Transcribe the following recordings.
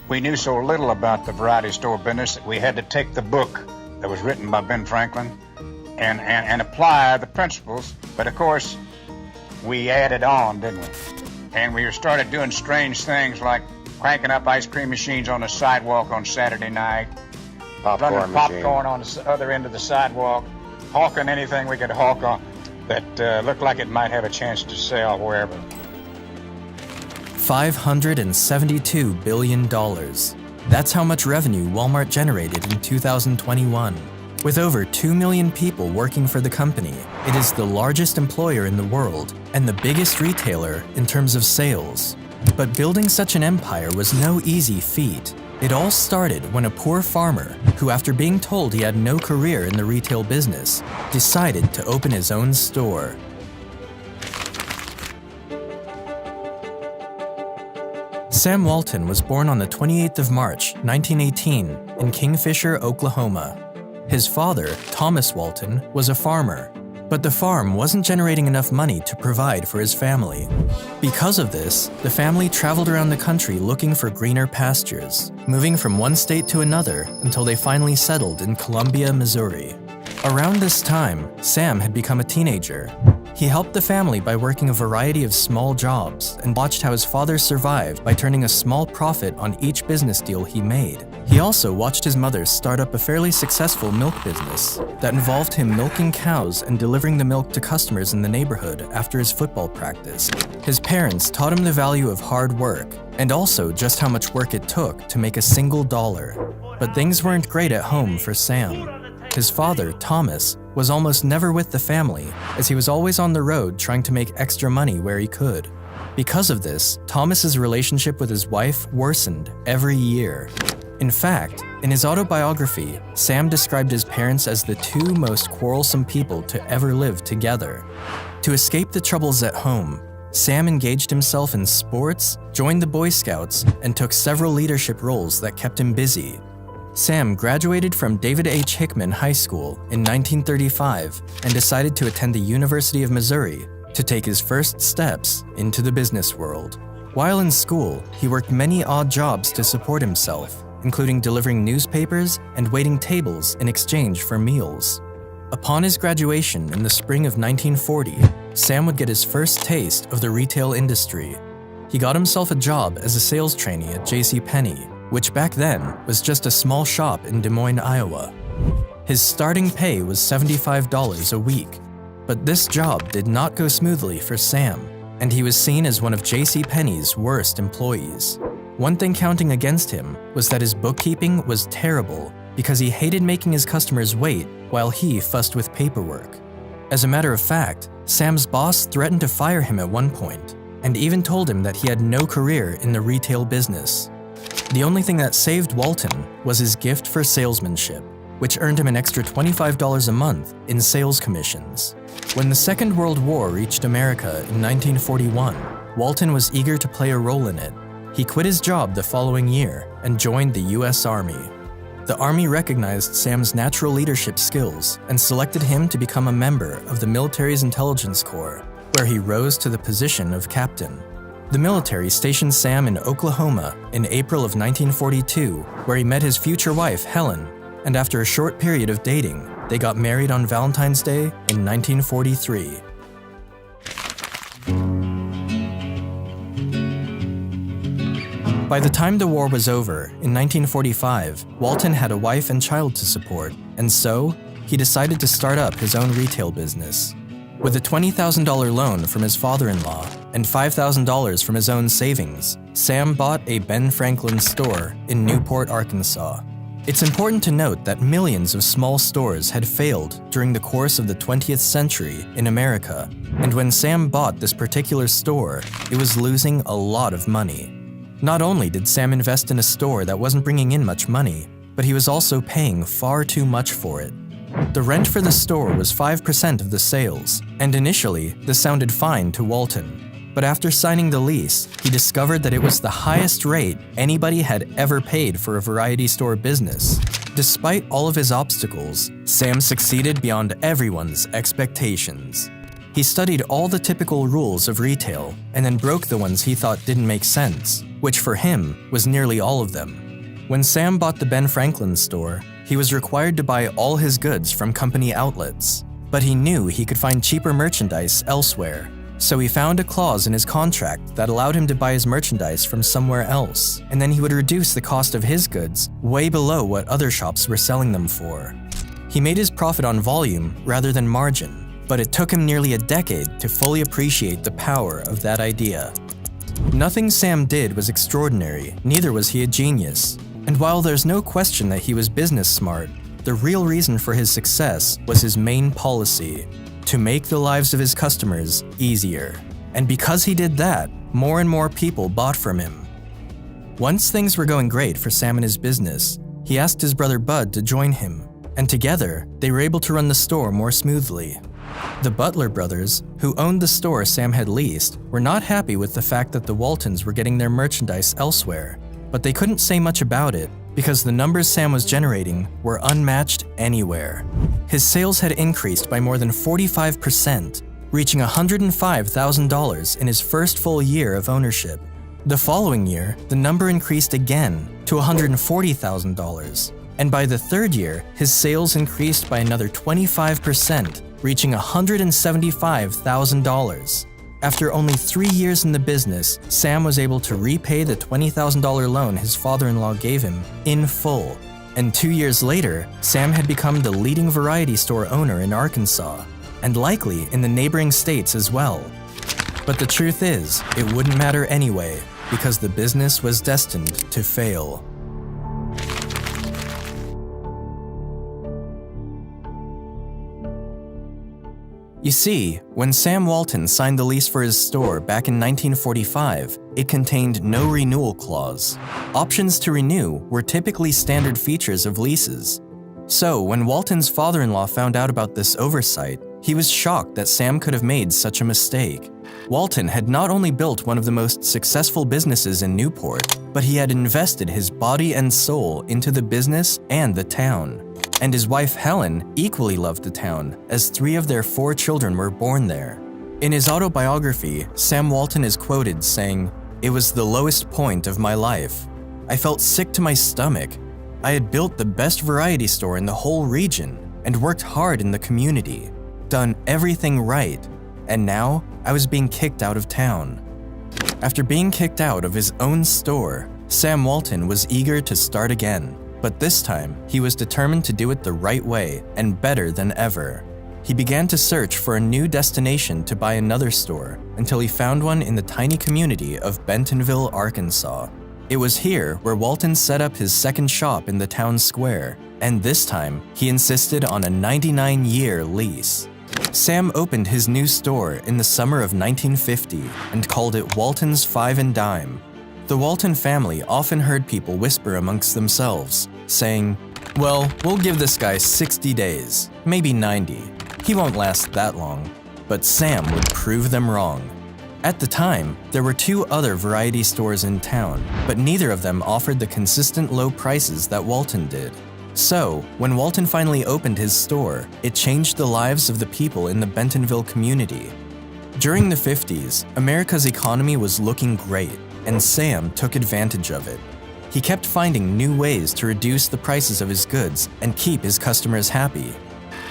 We knew so little about the variety store business that we had to take the book that was written by Ben Franklin and apply the principles. But of course, we added on, didn't we? And we started doing strange things like cranking up ice cream machines on the sidewalk on Saturday night, running popcorn on the other end of the sidewalk, hawking anything we could hawk on that looked like it might have a chance to sell wherever. $572 billion. That's how much revenue Walmart generated in 2021. With over 2 million people working for the company, it is the largest employer in the world and the biggest retailer in terms of sales. But building such an empire was no easy feat. It all started when a poor farmer, who after being told he had no career in the retail business, decided to open his own store. Sam Walton was born on the 28th of March, 1918, in Kingfisher, Oklahoma. His father, Thomas Walton, was a farmer, but the farm wasn't generating enough money to provide for his family. Because of this, the family traveled around the country looking for greener pastures, moving from one state to another until they finally settled in Columbia, Missouri. Around this time, Sam had become a teenager. He helped the family by working a variety of small jobs and watched how his father survived by turning a small profit on each business deal he made. He also watched his mother start up a fairly successful milk business that involved him milking cows and delivering the milk to customers in the neighborhood after his football practice. His parents taught him the value of hard work and also just how much work it took to make a single dollar. But things weren't great at home for Sam. His father, Thomas, was almost never with the family, as he was always on the road trying to make extra money where he could. Because of this, Thomas's relationship with his wife worsened every year. In fact, in his autobiography, Sam described his parents as the two most quarrelsome people to ever live together. To escape the troubles at home, Sam engaged himself in sports, joined the Boy Scouts, and took several leadership roles that kept him busy. Sam graduated from David H. Hickman High School in 1935 and decided to attend the University of Missouri to take his first steps into the business world. While in school, he worked many odd jobs to support himself, including delivering newspapers and waiting tables in exchange for meals. Upon his graduation in the spring of 1940, Sam would get his first taste of the retail industry. He got himself a job as a sales trainee at JCPenney, which back then was just a small shop in Des Moines, Iowa. His starting pay was $75 a week, but this job did not go smoothly for Sam, and he was seen as one of JCPenney's worst employees. One thing counting against him was that his bookkeeping was terrible because he hated making his customers wait while he fussed with paperwork. As a matter of fact, Sam's boss threatened to fire him at one point, and even told him that he had no career in the retail business. The only thing that saved Walton was his gift for salesmanship, which earned him an extra $25 a month in sales commissions. When the Second World War reached America in 1941, Walton was eager to play a role in it. He quit his job the following year and joined the U.S. Army. The Army recognized Sam's natural leadership skills and selected him to become a member of the military's intelligence corps, where he rose to the position of captain. The military stationed Sam in Oklahoma in April of 1942, where he met his future wife, Helen, and after a short period of dating, they got married on Valentine's Day in 1943. By the time the war was over, in 1945, Walton had a wife and child to support, and so he decided to start up his own retail business. With a $20,000 loan from his father-in-law and $5,000 from his own savings, Sam bought a Ben Franklin store in Newport, Arkansas. It's important to note that millions of small stores had failed during the course of the 20th century in America, and when Sam bought this particular store, it was losing a lot of money. Not only did Sam invest in a store that wasn't bringing in much money, but he was also paying far too much for it. The rent for the store was 5% of the sales, and initially, this sounded fine to Walton. But after signing the lease, he discovered that it was the highest rate anybody had ever paid for a variety store business. Despite all of his obstacles, Sam succeeded beyond everyone's expectations. He studied all the typical rules of retail and then broke the ones he thought didn't make sense, which for him was nearly all of them. When Sam bought the Ben Franklin store, he was required to buy all his goods from company outlets, but he knew he could find cheaper merchandise elsewhere. So he found a clause in his contract that allowed him to buy his merchandise from somewhere else, and then he would reduce the cost of his goods way below what other shops were selling them for. He made his profit on volume rather than margin, but it took him nearly a decade to fully appreciate the power of that idea. Nothing Sam did was extraordinary, neither was he a genius. And while there's no question that he was business smart, the real reason for his success was his main policy: to make the lives of his customers easier. And because he did that, more and more people bought from him. Once things were going great for Sam and his business, he asked his brother Bud to join him, and together, they were able to run the store more smoothly. The Butler brothers, who owned the store Sam had leased, were not happy with the fact that the Waltons were getting their merchandise elsewhere, but they couldn't say much about it because the numbers Sam was generating were unmatched anywhere. His sales had increased by more than 45%, reaching $105,000 in his first full year of ownership. The following year, the number increased again to $140,000, and by the third year, his sales increased by another 25%, reaching $175,000. After only 3 years in the business, Sam was able to repay the $20,000 loan his father-in-law gave him in full. And 2 years later, Sam had become the leading variety store owner in Arkansas, and likely in the neighboring states as well. But the truth is, it wouldn't matter anyway, because the business was destined to fail. You see, when Sam Walton signed the lease for his store back in 1945, it contained no renewal clause. Options to renew were typically standard features of leases. So, when Walton's father-in-law found out about this oversight, he was shocked that Sam could have made such a mistake. Walton had not only built one of the most successful businesses in Newport, but he had invested his body and soul into the business and the town. And his wife Helen equally loved the town, as 3 of their 4 children were born there. In his autobiography, Sam Walton is quoted saying, "It was the lowest point of my life. I felt sick to my stomach. I had built the best variety store in the whole region and worked hard in the community, done everything right, and now I was being kicked out of town." After being kicked out of his own store, Sam Walton was eager to start again. But this time, he was determined to do it the right way and better than ever. He began to search for a new destination to buy another store until he found one in the tiny community of Bentonville, Arkansas. It was here where Walton set up his second shop in the town square, and this time, he insisted on a 99-year lease. Sam opened his new store in the summer of 1950 and called it Walton's Five and Dime. The Walton family often heard people whisper amongst themselves, saying, "Well, we'll give this guy 60 days, maybe 90. He won't last that long." But Sam would prove them wrong. At the time, there were 2 other variety stores in town, but neither of them offered the consistent low prices that Walton did. So, when Walton finally opened his store, it changed the lives of the people in the Bentonville community. During the 50s, America's economy was looking great, and Sam took advantage of it. He kept finding new ways to reduce the prices of his goods and keep his customers happy.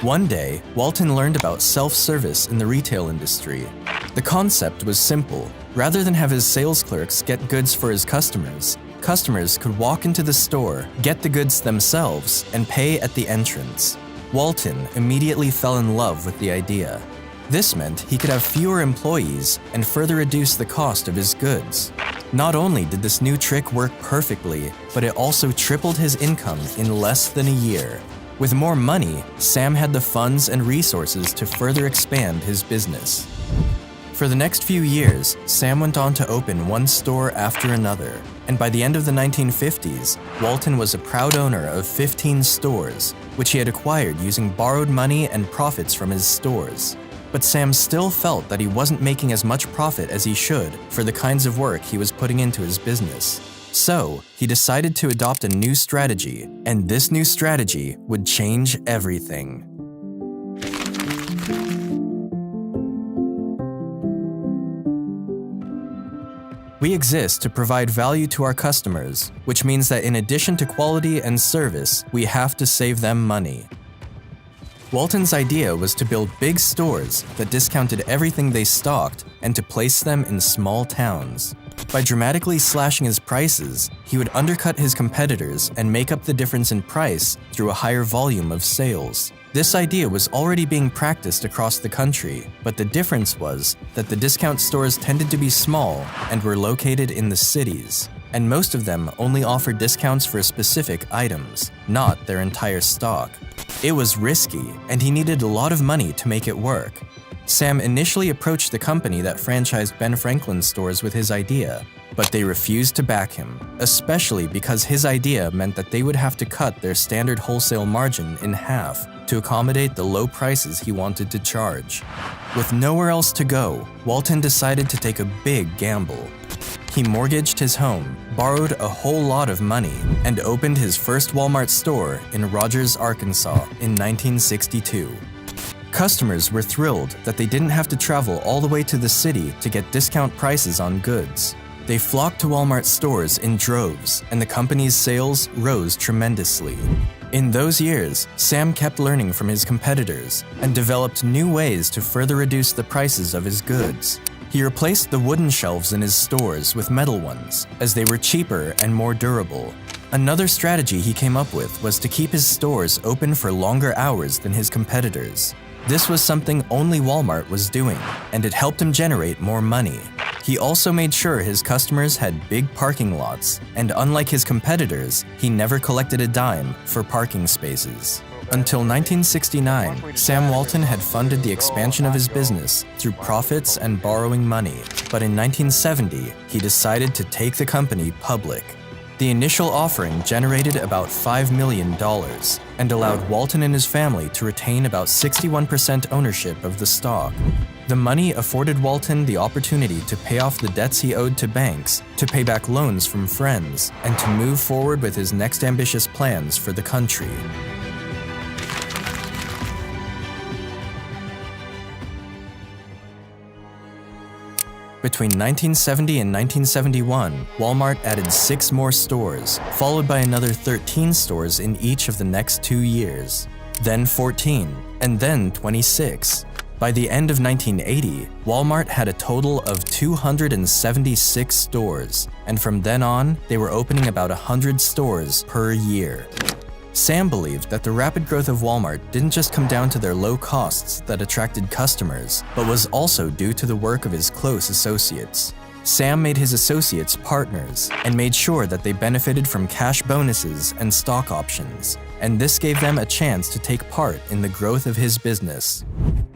One day, Walton learned about self-service in the retail industry. The concept was simple. Rather than have his sales clerks get goods for his customers, customers could walk into the store, get the goods themselves, and pay at the entrance. Walton immediately fell in love with the idea. This meant he could have fewer employees and further reduce the cost of his goods. Not only did this new trick work perfectly, but it also tripled his income in less than a year. With more money, Sam had the funds and resources to further expand his business. For the next few years, Sam went on to open one store after another, and by the end of the 1950s, Walton was a proud owner of 15 stores, which he had acquired using borrowed money and profits from his stores. But Sam still felt that he wasn't making as much profit as he should for the kinds of work he was putting into his business. So, he decided to adopt a new strategy, and this new strategy would change everything. We exist to provide value to our customers, which means that in addition to quality and service, we have to save them money. Walton's idea was to build big stores that discounted everything they stocked and to place them in small towns. By dramatically slashing his prices, he would undercut his competitors and make up the difference in price through a higher volume of sales. This idea was already being practiced across the country, but the difference was that the discount stores tended to be small and were located in the cities, and most of them only offered discounts for specific items, not their entire stock. It was risky, and he needed a lot of money to make it work. Sam initially approached the company that franchised Ben Franklin stores with his idea, but they refused to back him, especially because his idea meant that they would have to cut their standard wholesale margin in half to accommodate the low prices he wanted to charge. With nowhere else to go, Walton decided to take a big gamble. He mortgaged his home, borrowed a whole lot of money, and opened his first Walmart store in Rogers, Arkansas in 1962. Customers were thrilled that they didn't have to travel all the way to the city to get discount prices on goods. They flocked to Walmart stores in droves, and the company's sales rose tremendously. In those years, Sam kept learning from his competitors and developed new ways to further reduce the prices of his goods. He replaced the wooden shelves in his stores with metal ones, as they were cheaper and more durable. Another strategy he came up with was to keep his stores open for longer hours than his competitors. This was something only Walmart was doing, and it helped him generate more money. He also made sure his customers had big parking lots, and unlike his competitors, he never collected a dime for parking spaces. Until 1969, Sam Walton had funded the expansion of his business through profits and borrowing money, but in 1970, he decided to take the company public. The initial offering generated about $5 million and allowed Walton and his family to retain about 61% ownership of the stock. The money afforded Walton the opportunity to pay off the debts he owed to banks, to pay back loans from friends, and to move forward with his next ambitious plans for the country. Between 1970 and 1971, Walmart added 6 more stores, followed by another 13 stores in each of the next 2 years, then 14, and then 26. By the end of 1980, Walmart had a total of 276 stores, and from then on, they were opening about 100 stores per year. Sam believed that the rapid growth of Walmart didn't just come down to their low costs that attracted customers, but was also due to the work of his close associates. Sam made his associates partners and made sure that they benefited from cash bonuses and stock options, and this gave them a chance to take part in the growth of his business.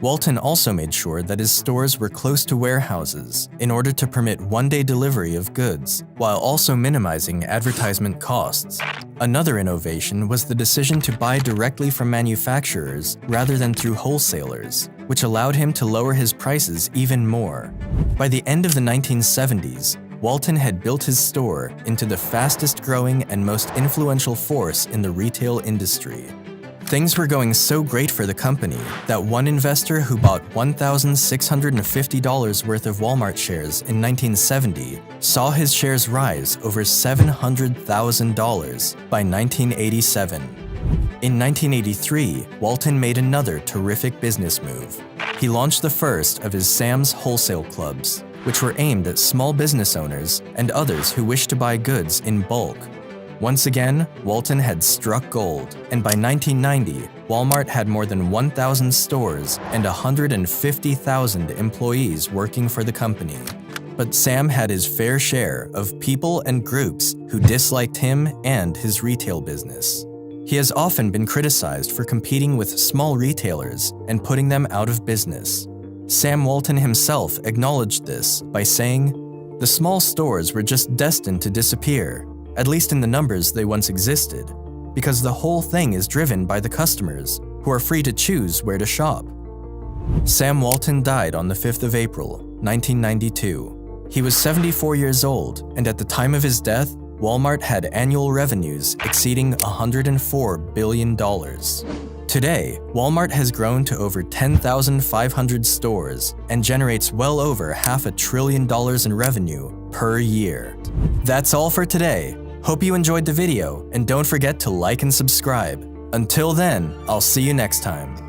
Walton also made sure that his stores were close to warehouses in order to permit one-day delivery of goods, while also minimizing advertisement costs. Another innovation was the decision to buy directly from manufacturers rather than through wholesalers, which allowed him to lower his prices even more. By the end of the 1970s, Walton had built his store into the fastest-growing and most influential force in the retail industry. Things were going so great for the company that one investor who bought $1,650 worth of Walmart shares in 1970 saw his shares rise over $700,000 by 1987. In 1983, Walton made another terrific business move. He launched the first of his Sam's Wholesale Clubs, which were aimed at small business owners and others who wished to buy goods in bulk. Once again, Walton had struck gold, and by 1990, Walmart had more than 1,000 stores and 150,000 employees working for the company. But Sam had his fair share of people and groups who disliked him and his retail business. He has often been criticized for competing with small retailers and putting them out of business. Sam Walton himself acknowledged this by saying, "The small stores were just destined to disappear, at least in the numbers they once existed, because the whole thing is driven by the customers, who are free to choose where to shop." Sam Walton died on the 5th of April, 1992. He was 74 years old, and at the time of his death, Walmart had annual revenues exceeding $104 billion. Today, Walmart has grown to over 10,500 stores and generates well over $500 billion in revenue per year. That's all for today. Hope you enjoyed the video, and don't forget to like and subscribe. Until then, I'll see you next time.